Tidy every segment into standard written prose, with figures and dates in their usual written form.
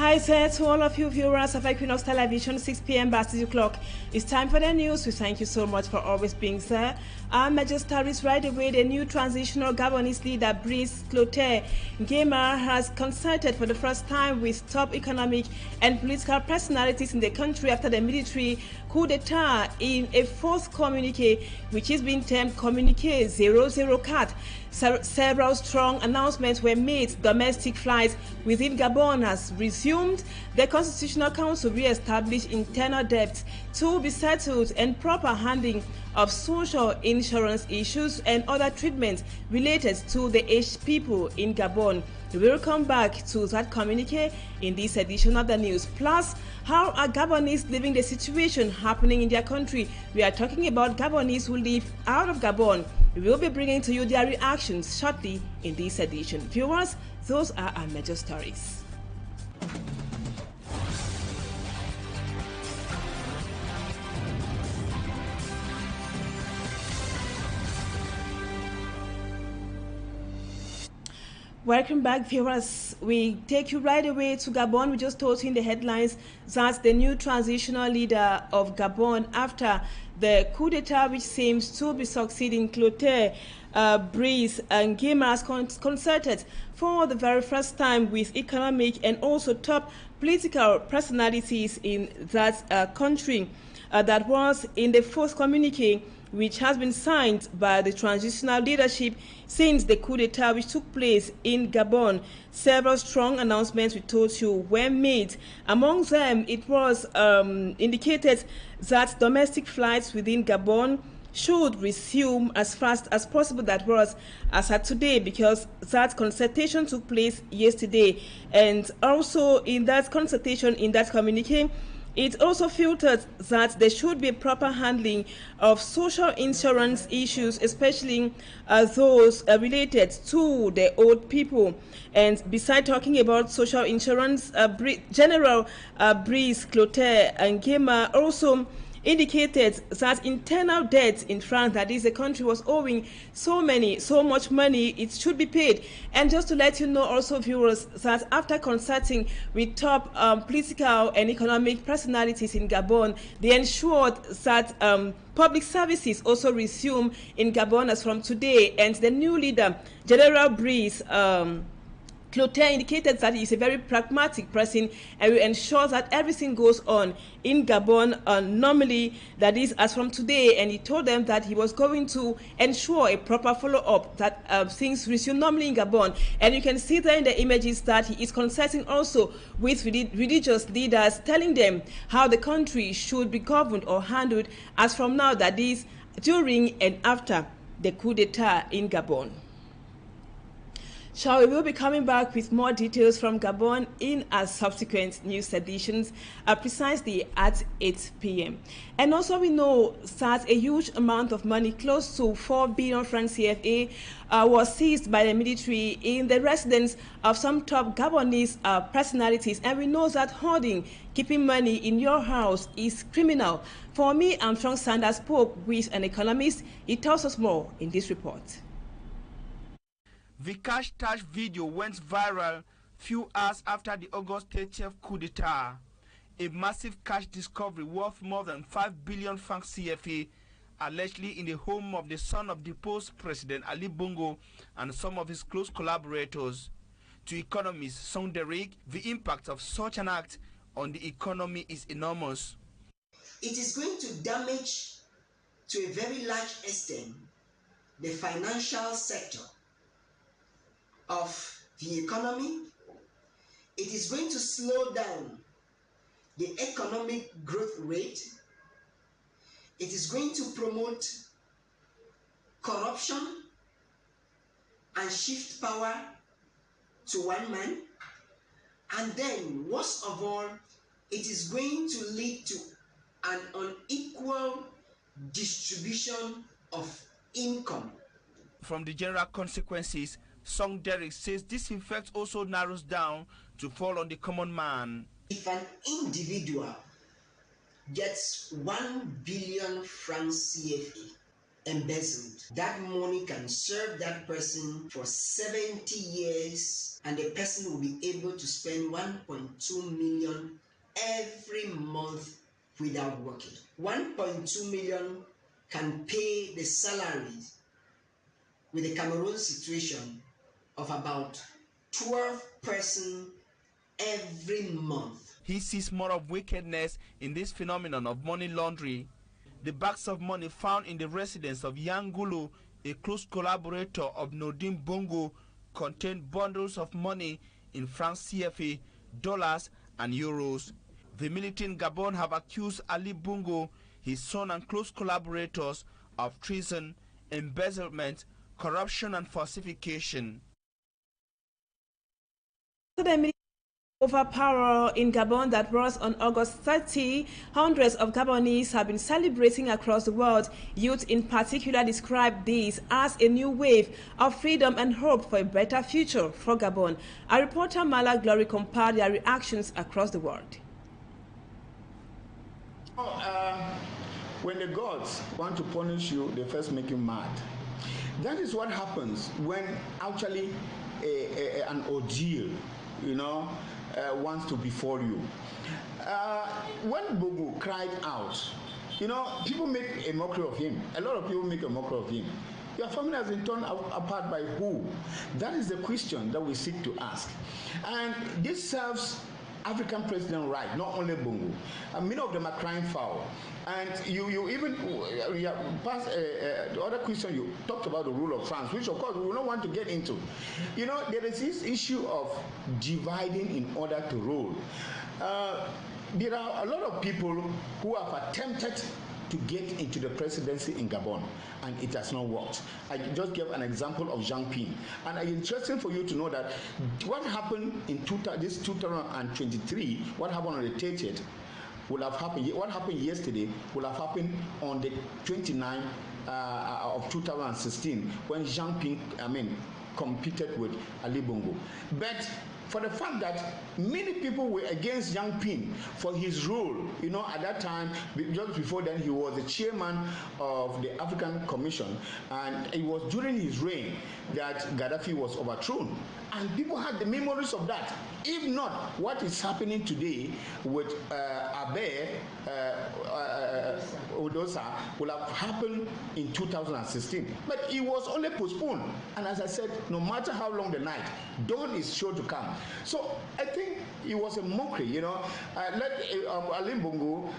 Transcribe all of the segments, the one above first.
Hi there to all of you viewers of Equinoxe Television, 6 p.m. by 6 o'clock. It's time for the news. We thank you so much for always being there. Our major stories right away. The new transitional Gabonese leader, Brice Clotaire Nguema, has consulted for the first time with top economic and political personalities in the country after the military coup d'etat in a fourth communique, which is being termed Communique 00 Several strong announcements were made. Domestic flights within Gabon has resumed. The Constitutional Council re-established internal debts to be settled and proper handling of social insurance issues and other treatments related to the aged people in Gabon. We will come back to that communique in this edition of the news. Plus, how are Gabonese living the situation happening in their country? We are talking about Gabonese who live out of Gabon. We will be bringing to you their reactions shortly in this edition. Viewers, those are our major stories. Welcome back, viewers. We take you right away to Gabon. We just told you in the headlines that the new transitional leader of Gabon after the coup d'etat, which seems to be succeeding Clotaire, Brice Nguema, has concerted for the very first time with economic and also top political personalities in that country. That was in the fourth communique, which has been signed by the transitional leadership since the coup d'etat which took place in Gabon. Several strong announcements, we told you, were made. Among them, it was indicated that domestic flights within Gabon should resume as fast as possible. That was as at today, because that consultation took place yesterday. And also in that consultation, in that communique, it also filtered that there should be a proper handling of social insurance issues, especially those related to the old people. And besides talking about social insurance, General Brice Clotaire Nguema also indicated that internal debt in France, that is, the country was owing so much money, it should be paid. And just to let you know also, viewers, that after consulting with top political and economic personalities in Gabon, they ensured that public services also resume in Gabon as from today. And the new leader, General Brice Clotaire, indicated that he is a very pragmatic person and will ensure that everything goes on in Gabon normally, that is, as from today. And he told them that he was going to ensure a proper follow-up, that things resume normally in Gabon. And you can see there in the images that he is consulting also with religious leaders, telling them how the country should be governed or handled as from now, that is, during and after the coup d'etat in Gabon. So we will be coming back with more details from Gabon in our subsequent news editions, precisely at 8 p.m. And also we know that a huge amount of money, close to 4 billion francs CFA, was seized by the military in the residence of some top Gabonese personalities. And we know that hoarding, keeping money in your house, is criminal. For me, Armstrong Sanders spoke with an economist. He tells us more in this report. The cash touch video went viral few hours after the August 30th coup d'etat. A massive cash discovery worth more than 5 billion francs CFA, allegedly in the home of the son of deposed President Ali Bongo and some of his close collaborators. To economist Sonderic, the impact of such an act on the economy is enormous. It is going to damage, to a very large extent, the financial sector of the economy. It is going to slow down the economic growth rate. It is going to promote corruption and shift power to one man. And then, worst of all, it is going to lead to an unequal distribution of income. From the general consequences, Song Derek says this effect also narrows down to fall on the common man. If an individual gets 1 billion francs CFA embezzled. That money can serve that person for 70 years, and the person will be able to spend 1.2 million every month without working. 1.2 million can pay the salaries with the Cameroon situation of about 12 persons every month. He sees more of wickedness in this phenomenon of money laundering. The bags of money found in the residence of Yangulu, a close collaborator of Nodin Bongo, contained bundles of money in francs CFA, dollars and euros. The military in Gabon have accused Ali Bongo, his son and close collaborators, of treason, embezzlement, corruption and falsification. Overpower in Gabon that was on August 30, hundreds of Gabonese have been celebrating across the world. Youth in particular described this as a new wave of freedom and hope for a better future for Gabon. Our reporter Mala Glory compared their reactions across the world. When the gods want to punish you, they first make you mad. That is what happens when actually an ordeal, wants to befall you. When Bogo cried out, people make a mockery of him. A lot of people make a mockery of him. Your family has been torn apart by who? That is the question that we seek to ask. And this serves African president right, not only Bongo. Many of them are crying foul. And you even past the other question you talked about the rule of France, which of course we will not want to get into. There is this issue of dividing in order to rule. There are a lot of people who have attempted to get into the presidency in Gabon, and it has not worked. I just gave an example of Jean Ping, and it's interesting for you to know that what happened in 2023, what happened on the 30th, will have happened. What happened yesterday will have happened on the 29th of 2016 when Jean Ping, competed with Ali Bongo. But for the fact that many people were against Yang Ping for his role, at that time, just before then, he was the chairman of the African Commission, and it was during his reign that Gaddafi was overthrown. And people had the memories of that. If not, what is happening today with Abe Odosa will have happened in 2016. But it was only postponed. And as I said, no matter how long the night, dawn is sure to come. So I think it was a mockery, Ali Bongo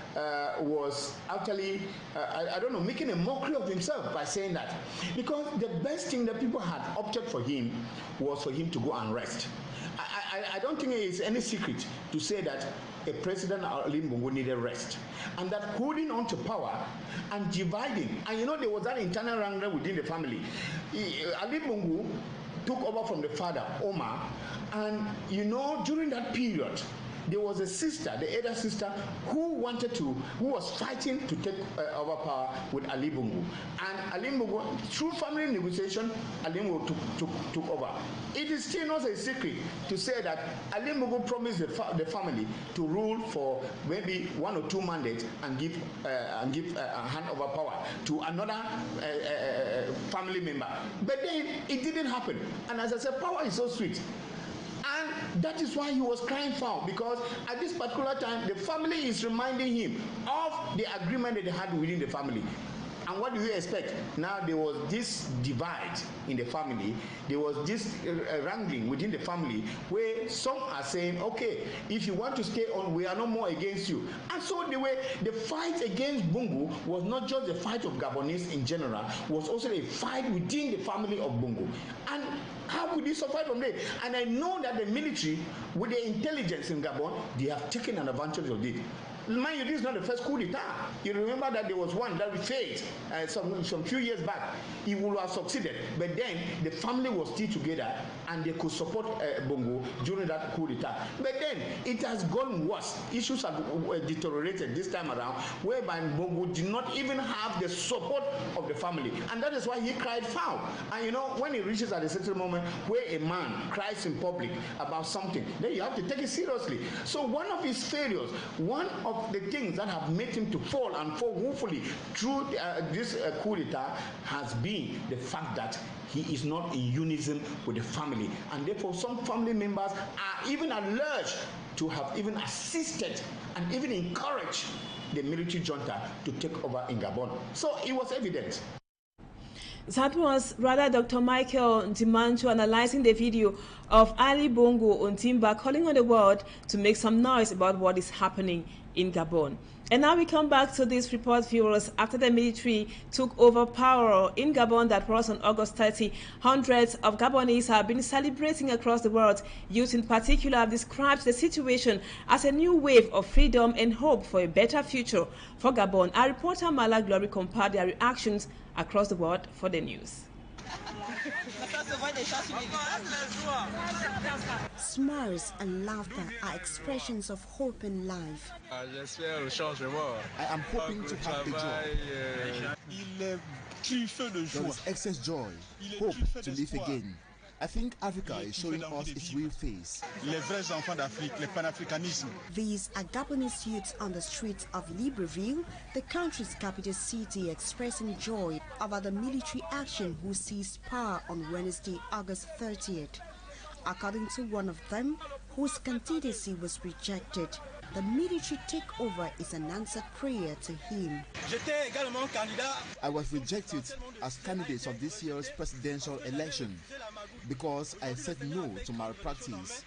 was actually, making a mockery of himself by saying that. Because the best thing that people had opted for him was for him to go and rest. I don't think it is any secret to say that a president Ali Bongo needed rest, and that holding on to power and dividing, and there was that internal wrangle within the family. Ali Bongo took over from the father, Omar, and during that period, there was a sister, the elder sister, who was fighting to take over power with Ali Bongo. And Ali Bongo, through family negotiation, Ali Bongo took over. It is still not a secret to say that Ali Bongo promised the family to rule for maybe 1 or 2 mandates and give a hand over power to another family member. But then it didn't happen. And as I said, power is so sweet. And that is why he was crying foul, because at this particular time, the family is reminding him of the agreement that they had within the family. And what do you expect? Now there was this divide in the family. There was this wrangling within the family where some are saying, okay, if you want to stay on, we are no more against you. And so the fight against Bongo was not just the fight of Gabonese in general, was also a fight within the family of Bongo. And how could he survive from there? And I know that the military, with the intelligence in Gabon, they have taken an advantage of it. Mind you, this is not the first coup d'etat. You remember that there was one that we failed some few years back. He would have succeeded, but then the family was still together and they could support Bongo during that coup d'etat. But then it has gone worse. Issues have deteriorated this time around, whereby Bongo did not even have the support of the family, and that is why he cried foul. And when he reaches at a certain moment where a man cries in public about something, then you have to take it seriously. So one of his failures, one of of the things that have made him to fall and fall woefully through this coup d'etat has been the fact that he is not in unison with the family, and therefore some family members are even alleged to have even assisted and even encouraged the military junta to take over in Gabon. So it was evident. That was rather Dr. Michael Dimancho analyzing the video of Ali Bongo Ontimba calling on the world to make some noise about what is happening in Gabon. And now we come back to this report, viewers. After the military took over power in Gabon, that was on August 30, hundreds of Gabonese have been celebrating across the world. Youth in particular have described the situation as a new wave of freedom and hope for a better future for Gabon. Our reporter Mala Glory compared their reactions across the world for the news. Smiles and laughter are expressions of hope in life. I am hoping to have the joy. There is excess joy, hope to live again. I think Africa is showing us its real face. These are Gabonese youths on the streets of Libreville, the country's capital city, expressing joy over the military action who seized power on Wednesday, August 30th. According to one of them, whose candidacy was rejected, the military takeover is an answered prayer to him. I was rejected as candidate of this year's presidential election because I said no to malpractice.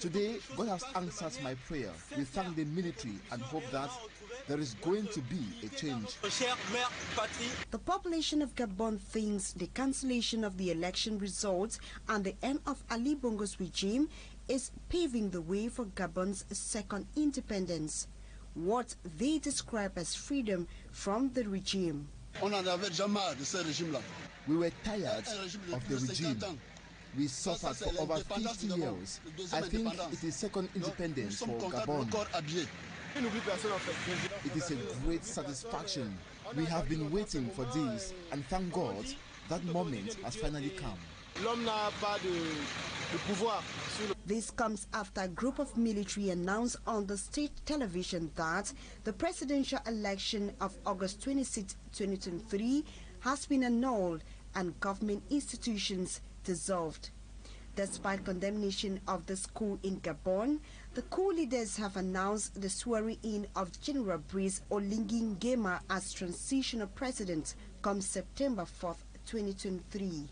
Today, God has answered my prayer. We thank the military and hope that there is going to be a change. The population of Gabon thinks the cancellation of the election results and the end of Ali Bongo's regime is paving the way for Gabon's second independence, what they describe as freedom from the regime. We were tired of the regime. We suffered for over 50 years. I think it is second independence for Gabon. It is a great satisfaction. We have been waiting for this, and thank God that moment has finally come. This comes after a group of military announced on the state television that the presidential election of August 26, 2023 has been annulled and government institutions dissolved. Despite condemnation of this coup in Gabon, the coup leaders have announced the swearing-in of General Brice Oligui Nguema as transitional president come September 4th, 2023.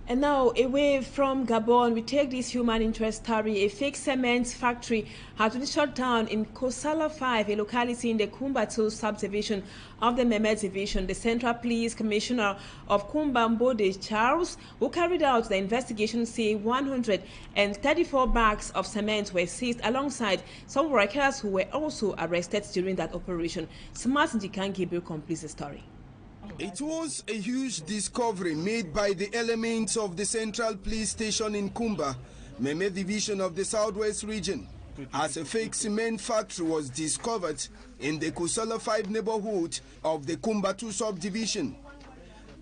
And now, away from Gabon, we take this human interest story. A fake cement factory has been shut down in Kosala 5, a locality in the Kumba 2 subdivision of the Mehmet Division. The Central Police Commissioner of Kumba Mbode, Charles, who carried out the investigation, say 134 bags of cement were seized alongside some workers who were also arrested during that operation. Smart Njikan Gabriel completes the story. It was a huge discovery made by the elements of the Central Police Station in Kumba, Mehmet Division of the Southwest region, as a fake cement factory was discovered in the Kosala 5 neighborhood of the Kumba 2 subdivision.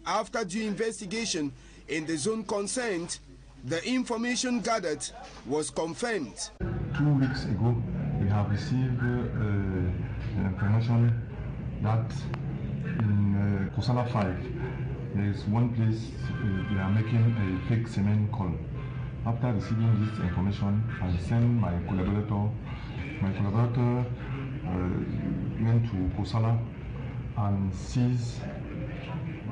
After due investigation in the zone concerned, the information gathered was confirmed. 2 weeks ago, we have received information that in Kosala 5, there is one place they are making a fake cement call. After receiving this information, I sent my collaborator. My collaborator went to Kosala and seized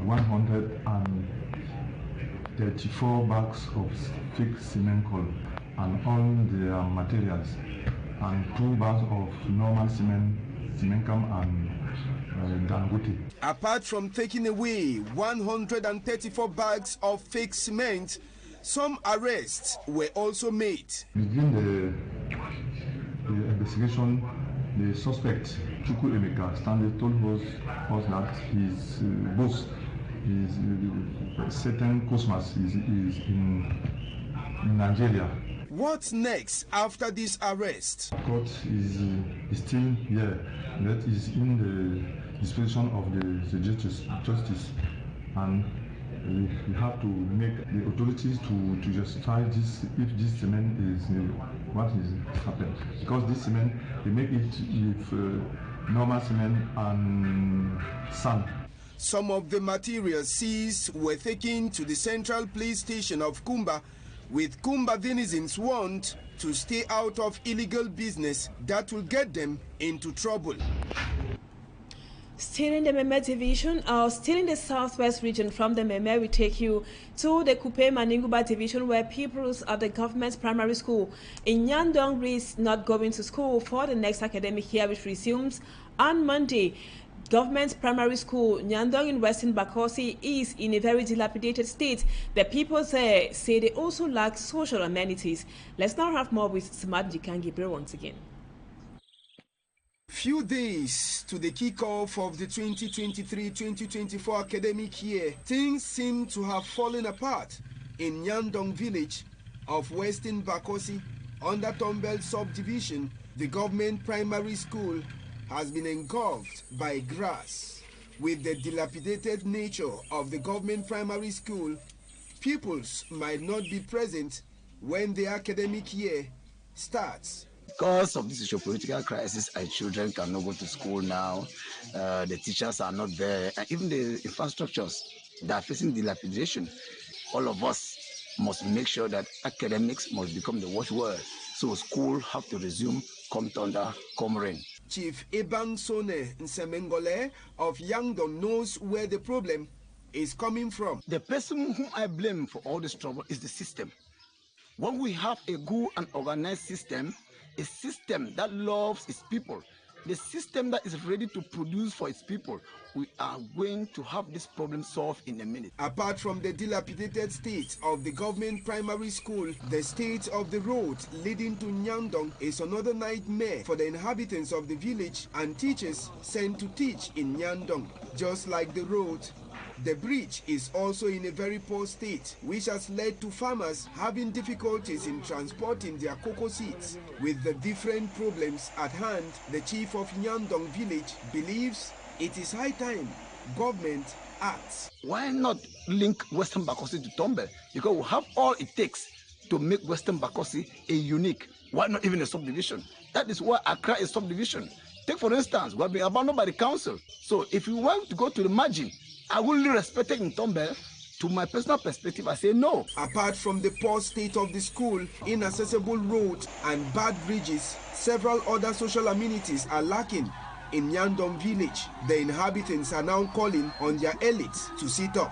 134 bags of fake cement call and all their materials, and 2 bags of normal cement cam and Dangote. Apart from taking away 134 bags of fake cement, some arrests were also made. Within the investigation, the suspect, Chukwu Emeka Stanley, told us that his boss, his certain cosmos, is in Nigeria. What's next after this arrest? Court is still here. That is in the disposition of the justice, and we have to make the authorities to justify this if this cement is what is happened. Because this cement, they make it with normal cement and sand. Some of the materials seized were taken to the central police station of Kumba, with Kumba denizens want to stay out of illegal business that will get them into trouble. Still in the Meme division, still in the southwest region from the Meme, we take you to the Kupe Maninguba division, where pupils of the government primary school in Nyandong risk not going to school for the next academic year, which resumes on Monday. Government primary school Nyandong in Western Bakosi is in a very dilapidated state. The people there say they also lack social amenities. Let's now have more with Smart Jikangi once again. Few days to the kickoff of the 2023-2024 academic year, things seem to have fallen apart in Nyandong village of Western Bakosi under Tombel subdivision. The government primary school has been engulfed by grass. With the dilapidated nature of the government primary school, pupils might not be present when the academic year starts. Because of this socio-political crisis, our children cannot go to school now. The teachers are not there, and even the infrastructures, they are facing dilapidation. All of us must make sure that academics must become the watchword. So school have to resume, come thunder, come rain. Chief Ebang Sone Nsemengole of Yangdong knows where the problem is coming from. The person whom I blame for all this trouble is the system. When we have a good and organized system, a system that loves its people, the system that is ready to produce for its people, we are going to have this problem solved in a minute. Apart from the dilapidated state of the government primary school, the state of the road leading to Nyandong is another nightmare for the inhabitants of the village and teachers sent to teach in Nyandong. Just like the road, the bridge is also in a very poor state, which has led to farmers having difficulties in transporting their cocoa seeds. With the different problems at hand, the chief of Nyandong village believes it is high time government acts. Why not link Western Bakosi to Tombel? Because we have all it takes to make Western Bakosi a unique, why not even a subdivision? That is why Accra is subdivision. Take for instance, we have been abandoned by the council. So if you want to go to the margin, I will respect it in Tombel. To my personal perspective, I say no. Apart from the poor state of the school, inaccessible roads and bad bridges, several other social amenities are lacking in Nyandong village. The inhabitants are now calling on their elites to sit up.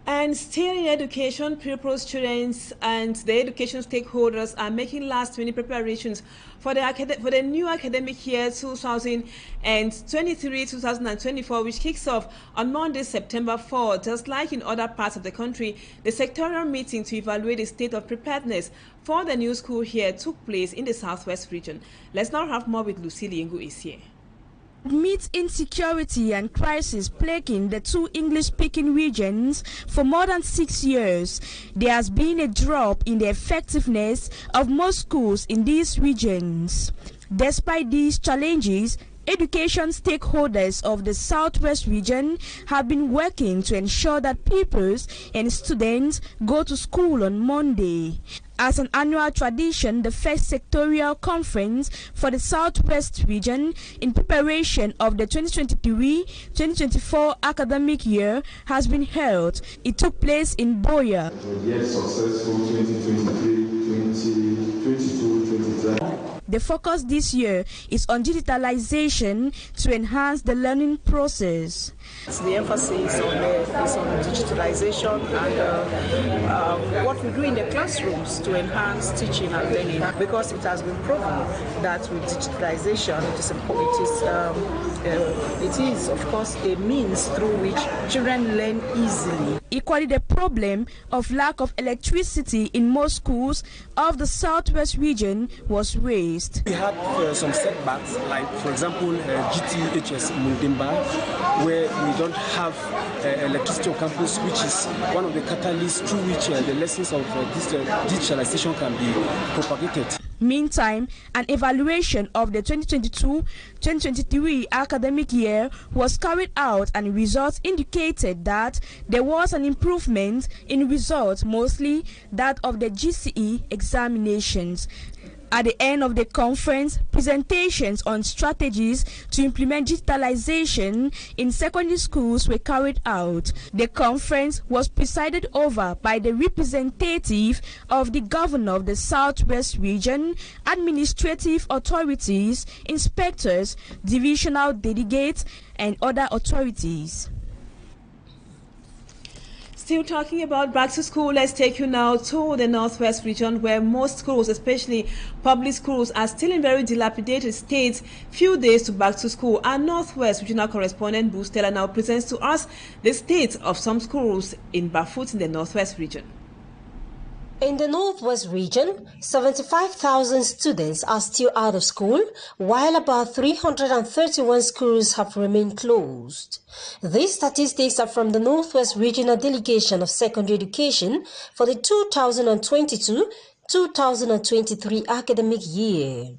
And still in education, pupils, students, and the education stakeholders are making last-minute preparations for the new academic year 2023-2024, which kicks off on Monday, September 4. Just like in other parts of the country, the sectorial meeting to evaluate the state of preparedness for the new school year took place in the southwest region. Let's now have more with Lucille Yengu Isie. Amid insecurity and crisis plaguing the two English-speaking regions for more than 6 years, there has been a drop in the effectiveness of most schools in these regions. Despite these challenges, education stakeholders of the southwest region have been working to ensure that pupils and students go to school on Monday. As an annual tradition, the first sectorial conference for the southwest region in preparation of the 2023-2024 academic year has been held. It took place in Boya. Yet successful 2023-2022-2023. The focus this year is on digitalization to enhance the learning process. The emphasis is on digitalization and what we do in the classrooms to enhance teaching and learning, because it has been proven that with digitalization it is of course a means through which children learn easily. Equally, the problem of lack of electricity in most schools of the southwest region was raised. We had some setbacks, like for example GTHS Mundimba, where we don't have electricity on campus, which is one of the catalysts through which the lessons of this digitalization can be propagated. Meantime, an evaluation of the 2022-2023 academic year was carried out, and results indicated that there was an improvement in results, mostly that of the GCE examinations. At the end of the conference, presentations on strategies to implement digitalization in secondary schools were carried out. The conference was presided over by the representative of the governor of the Southwest region, administrative authorities, inspectors, divisional delegates, and other authorities. Still talking about back to school, let's take you now to the Northwest region, where most schools, especially public schools, are still in very dilapidated states. Few days to back to school. Our Northwest regional correspondent Boostella now presents to us the state of some schools in Bafut in the Northwest region. In the Northwest region, 75,000 students are still out of school, while about 331 schools have remained closed. These statistics are from the Northwest Regional Delegation of Secondary Education for the 2022-2023 academic year.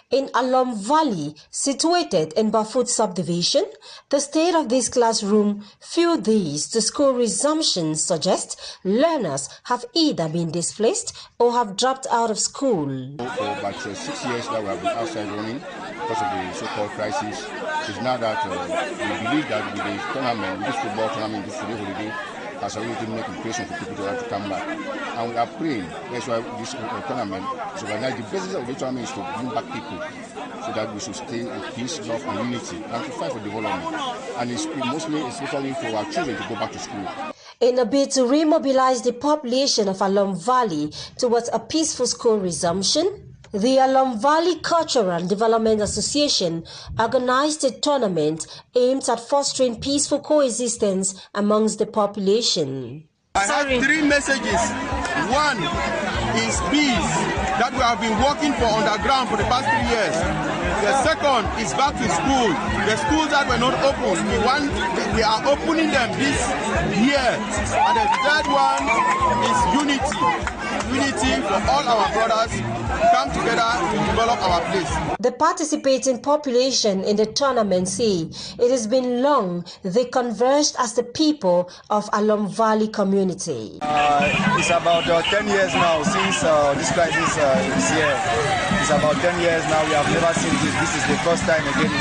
In Alum Valley, situated in Bafut subdivision, the state of this classroom few days to school resumption suggests learners have either been displaced or have dropped out of school. For about 6 years that we have been outside running because of the so-called crisis. It's now that we believe that with the tournament, with this football tournament, this football holiday, has already made impression for people to have to come back. And we are praying, that's why this tournament is organized. The basis of the tournament is to bring back people so that we should stay in peace, love, and unity, and to fight for development. And it's mostly, especially for our children to go back to school. In a bid to remobilize the population of Alum Valley towards a peaceful school resumption, the Alum Valley Cultural and Development Association organized a tournament aimed at fostering peaceful coexistence amongst the population. I have 3 messages. One is peace, that we have been working for underground for the past 3 years. The second is back to school. The schools that were not open, we are opening them this year. And the third one is unity. Unity for all our brothers come together to develop our place. The participating population in the tournament say it has been long they converged as the people of Alum Valley community. It's about 10 years now since this crisis is here. It's about 10 years now. We have never seen this. This is the first time again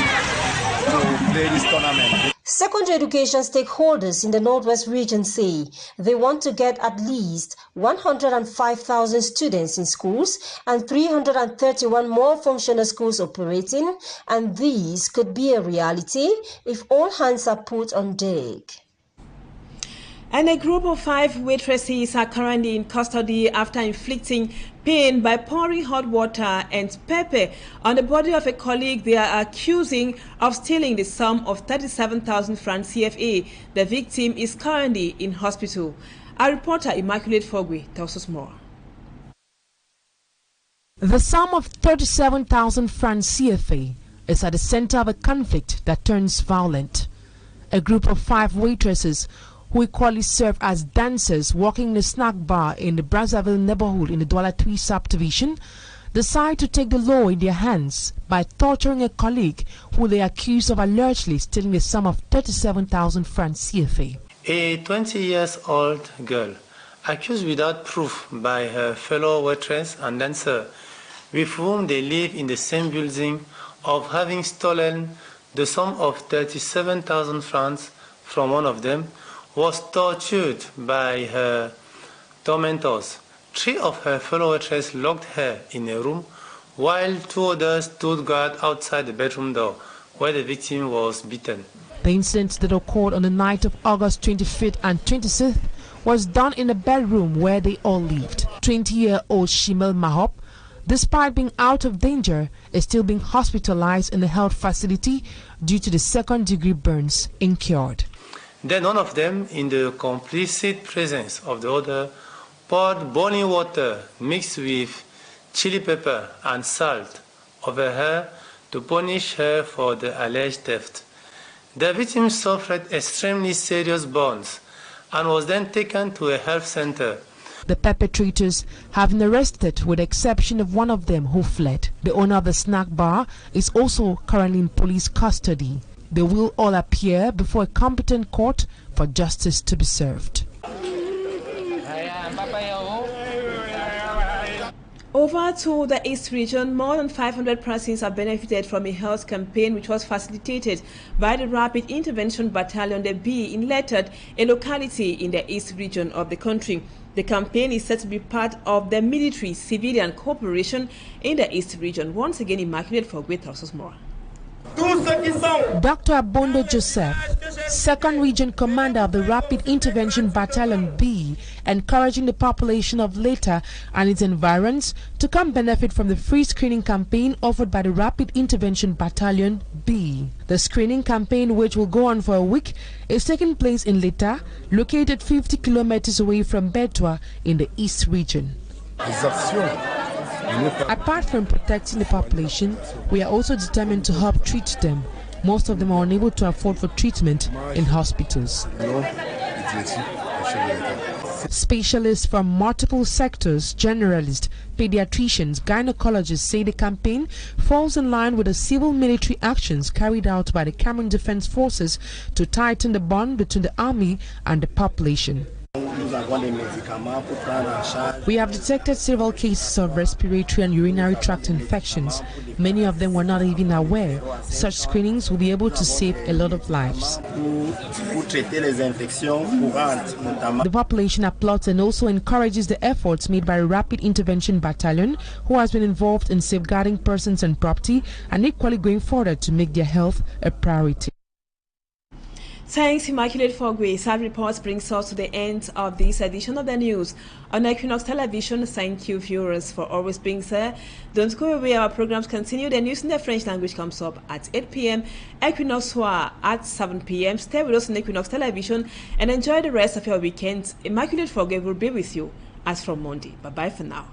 to play this tournament. Secondary education stakeholders in the Northwest region say they want to get at least 105,000 students in schools and 331 more functional schools operating, and these could be a reality if all hands are put on deck. And a group of 5 waitresses are currently in custody after inflicting pain by pouring hot water and pepper on the body of a colleague they are accusing of stealing the sum of 37,000 francs CFA. The victim is currently in hospital. Our reporter Immaculate Fogwe tells us more. The sum of 37,000 francs CFA is at the center of a conflict that turns violent. A group of 5 waitresses who equally serve as dancers working in a snack bar in the Brazzaville neighborhood in the Douala 3 subdivision, decide to take the law in their hands by torturing a colleague who they accuse of allegedly stealing the sum of 37,000 francs CFA. A 20-year-old girl accused without proof by her fellow waitress and dancer with whom they live in the same building of having stolen the sum of 37,000 francs from one of them was tortured by her tormentors. 3 of her fellow waitresses locked her in a room, while 2 others stood guard outside the bedroom door, where the victim was beaten. The incident that occurred on the night of August 25th and 26th was done in a bedroom where they all lived. 20-year-old Shimel Mahop, despite being out of danger, is still being hospitalized in a health facility due to the second-degree burns incurred. Then one of them, in the complicit presence of the other, poured boiling water mixed with chili pepper and salt over her to punish her for the alleged theft. The victim suffered extremely serious burns and was then taken to a health center The perpetrators have been arrested with the exception of one of them who fled. The owner of the snack bar is also currently in police custody. They will all appear before a competent court for justice to be served. Over to the East region, more than 500 persons have benefited from a health campaign which was facilitated by the Rapid Intervention Battalion, the B, in Lettered, a locality in the East region of the country. The campaign is said to be part of the military-civilian cooperation in the East region. Once again, Immaculate Fogwe tells us more. Dr. Abondo Joseph, 2nd Region Commander of the Rapid Intervention Battalion B, encouraging the population of Leta and its environs to come benefit from the free screening campaign offered by the Rapid Intervention Battalion B. The screening campaign, which will go on for a week, is taking place in Leta, located 50 kilometers away from Betwa in the East region. Apart from protecting the population, we are also determined to help treat them. Most of them are unable to afford for treatment in hospitals. Specialists from multiple sectors, generalists, pediatricians, gynecologists say the campaign falls in line with the civil military actions carried out by the Cameroon Defense Forces to tighten the bond between the army and the population. We have detected several cases of respiratory and urinary tract infections. Many of them were not even aware. Such screenings will be able to save a lot of lives. The population applauds and also encourages the efforts made by a Rapid Intervention Battalion, who has been involved in safeguarding persons and property and equally going forward to make their health a priority. Thanks, Immaculate Fogwe. Sad reports brings us to the end of this edition of the news on Equinoxe Television. Thank you, viewers, for always being there. Don't go away. Our programs continue. The news in the French language comes up at 8 p.m. Equinoxe Soir at 7 p.m. Stay with us on Equinoxe Television and enjoy the rest of your weekend. Immaculate Fogwe will be with you as from Monday. Bye-bye for now.